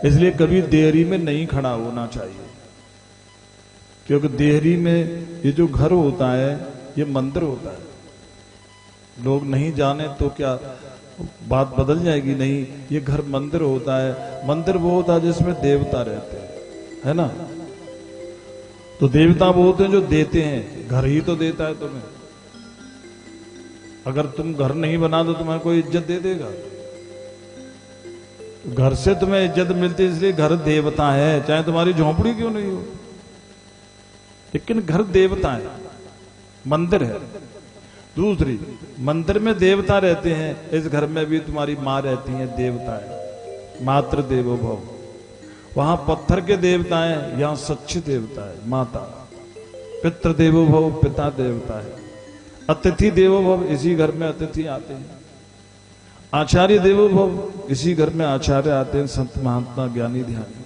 इसलिए कभी देहरी में नहीं खड़ा होना चाहिए, क्योंकि देहरी में ये जो घर होता है ये मंदिर होता है। लोग नहीं जाने तो क्या बात बदल जाएगी? नहीं, ये घर मंदिर होता है। मंदिर वो होता है जिसमें देवता रहते हैं, है ना। तो देवता वो होते हैं जो देते हैं, घर ही तो देता है तुम्हें। अगर तुम घर नहीं बना तो तुम्हें कोई इज्जत दे देगा? घर से तुम्हें इज्जत मिलती है, इसलिए घर देवता है, चाहे तुम्हारी झोंपड़ी क्यों नहीं हो, लेकिन घर देवता है, मंदिर है। दूसरी, मंदिर में देवता रहते हैं, इस घर में भी तुम्हारी माँ रहती है, देवता है, मातृ देवो भव। वहां पत्थर के देवता है, यहां सच्चे देवता है, माता। पितृ देवो भव, पिता देवता है। अतिथि देवो भव, इसी घर में अतिथि आते हैं। आचार्य देवो भव, इसी घर में आचार्य आते हैं, संत महात्मा ज्ञानी ध्यानी।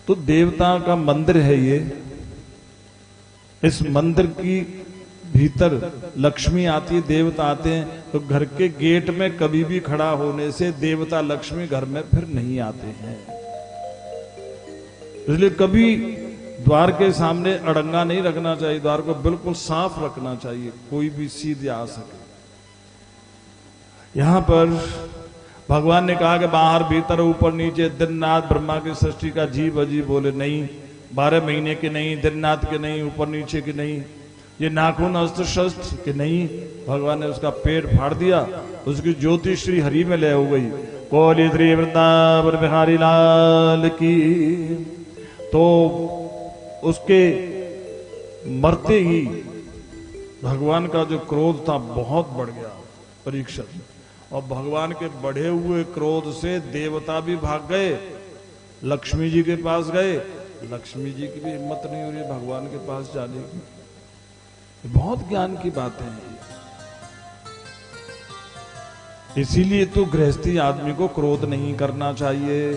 तो देवता का मंदिर है ये। इस मंदिर की भीतर लक्ष्मी आती है, देवता आते हैं। तो घर के गेट में कभी भी खड़ा होने से देवता लक्ष्मी घर में फिर नहीं आते हैं। इसलिए कभी द्वार के सामने अड़ंगा नहीं रखना चाहिए, द्वार को बिल्कुल साफ रखना चाहिए, कोई भी सीधे आ सके। यहां पर भगवान ने कहा कि बाहर भीतर ऊपर नीचे दिन रात ब्रह्मा की सृष्टि का जीव अजीब बोले नहीं, 12 महीने के नहीं, दिन रात के नहीं, ऊपर नीचे के नहीं, ये नाखून अस्त्र शस्त्र के नहीं। भगवान ने उसका पेट फाड़ दिया, उसकी ज्योति श्री हरि में लय हो गई। कोली श्री वृंदावन बिहारी लाल की। तो उसके मरते ही भगवान का जो क्रोध था बहुत बढ़ गया, परीक्षित। और भगवान के बढ़े हुए क्रोध से देवता भी भाग गए, लक्ष्मी जी के पास गए। लक्ष्मी जी की भी हिम्मत नहीं हो रही भगवान के पास जाने की। बहुत ज्ञान की बातें हैं। इसीलिए तो गृहस्थी आदमी को क्रोध नहीं करना चाहिए,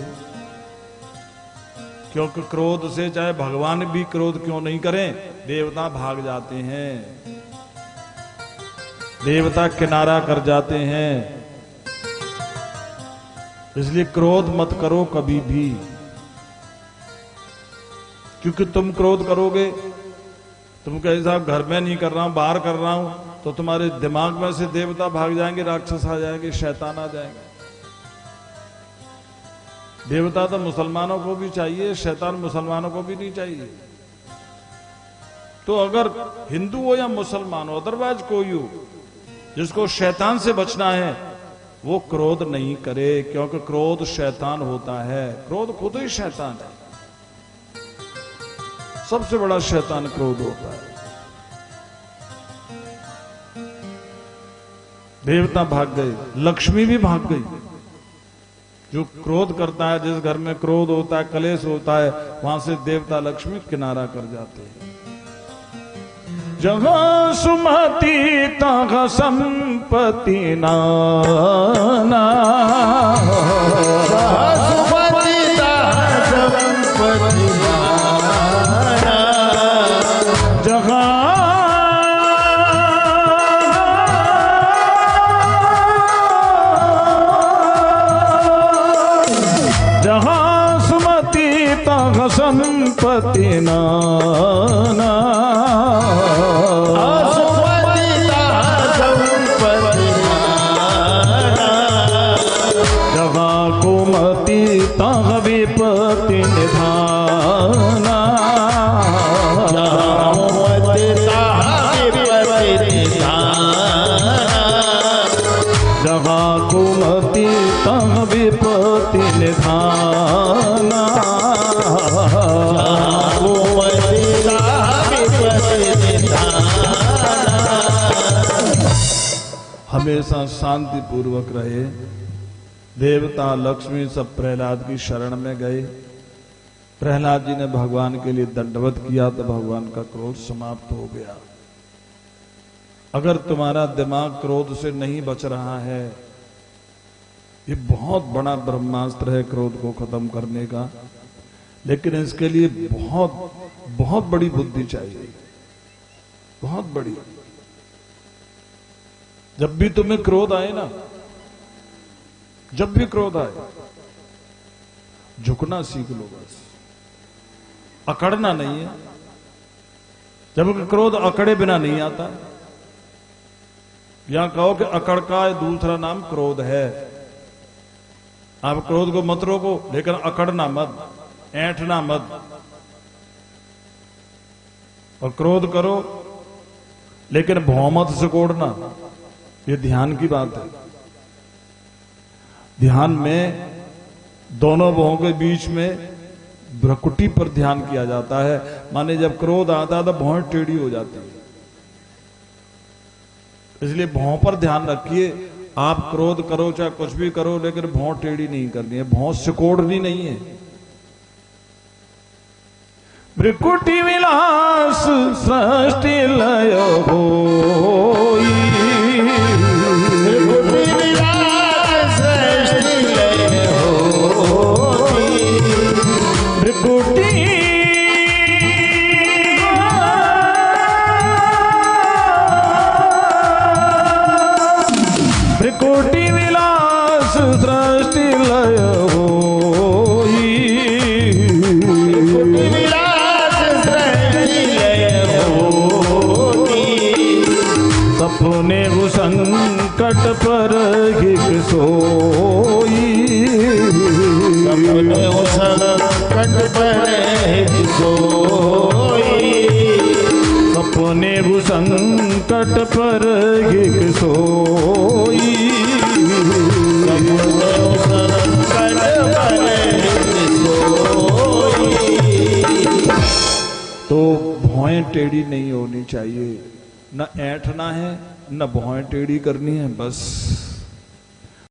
क्योंकि क्रोध से चाहे भगवान भी क्रोध क्यों नहीं करें, देवता भाग जाते हैं, देवता किनारा कर जाते हैं। इसलिए क्रोध मत करो कभी भी, क्योंकि तुम क्रोध करोगे, तुम कहे साहब घर में नहीं कर रहा हूं, बाहर कर रहा हूं, तो तुम्हारे दिमाग में से देवता भाग जाएंगे, राक्षस आ जाएंगे, शैतान आ जाएंगे। देवता तो मुसलमानों को भी चाहिए, शैतान मुसलमानों को भी नहीं चाहिए। तो अगर हिंदू हो या मुसलमान हो, अदरवाइज कोई हो, जिसको शैतान से बचना है वो क्रोध नहीं करे, क्योंकि क्रोध शैतान होता है। क्रोध खुद ही शैतान है, सबसे बड़ा शैतान क्रोध होता है। देवता भाग गए, लक्ष्मी भी भाग गई। जो क्रोध करता है, जिस घर में क्रोध होता है, कलेश होता है, वहां से देवता लक्ष्मी किनारा कर जाते हैं। जहाँ सुमति तहाँ संपत्ति नाना, सुमति तहाँ संपत्ति नाना, जहाँ जहाँ सुमति तहाँ संपत्ति नाना, विपत्ति निधाना, जहाँ कुमति तहाँ विपत्ति निधाना, हमेशा शांति पूर्वक रहे। देवता लक्ष्मी सब प्रहलाद की शरण में गए। प्रहलाद जी ने भगवान के लिए दंडवत किया तो भगवान का क्रोध समाप्त हो गया। अगर तुम्हारा दिमाग क्रोध से नहीं बच रहा है, ये बहुत बड़ा ब्रह्मास्त्र है क्रोध को खत्म करने का, लेकिन इसके लिए बहुत बहुत बड़ी बुद्धि चाहिए, बहुत बड़ी। जब भी तुम्हें क्रोध आए ना, जब भी क्रोध आए झुकना सीख लो बस, अकड़ना नहीं है। जब क्रोध अकड़े बिना नहीं आता। यहां कहो कि अकड़ का दूसरा नाम क्रोध है। आप क्रोध को मत रोको, लेकिन अकड़ना मत, ऐंठना मत। और क्रोध करो लेकिन भौं मत सिकोड़ना। ये ध्यान की बात है। ध्यान में दोनों भौं के बीच में भ्रकुटी पर ध्यान किया जाता है। माने जब क्रोध आता है तो भौं टेढ़ी हो जाती है, इसलिए भौं पर ध्यान रखिए। आप क्रोध करो चाहे कुछ भी करो, लेकिन भौं टेढ़ी नहीं करनी है, भौं सिकोड़नी नहीं है। भ्रकुटी विलास सृष्टि लय होई, भ्रकुटी विलास सृष्टि लय होई, भ्रकुटी भ्रकुटी विलास सृष्टि लय होई, भ्रकुटी विलास सृष्टि लय होई, सपने वो संकट पर हिक सोई, सपने वो संकट पर हिक सोई, सपने वो संकट पर हिक सोई, सपने वो संकट पर हिक सोई। तो भौएं टेढ़ी नहीं होनी चाहिए, न ऐंठना है न भौएं टेढ़ी करनी है, बस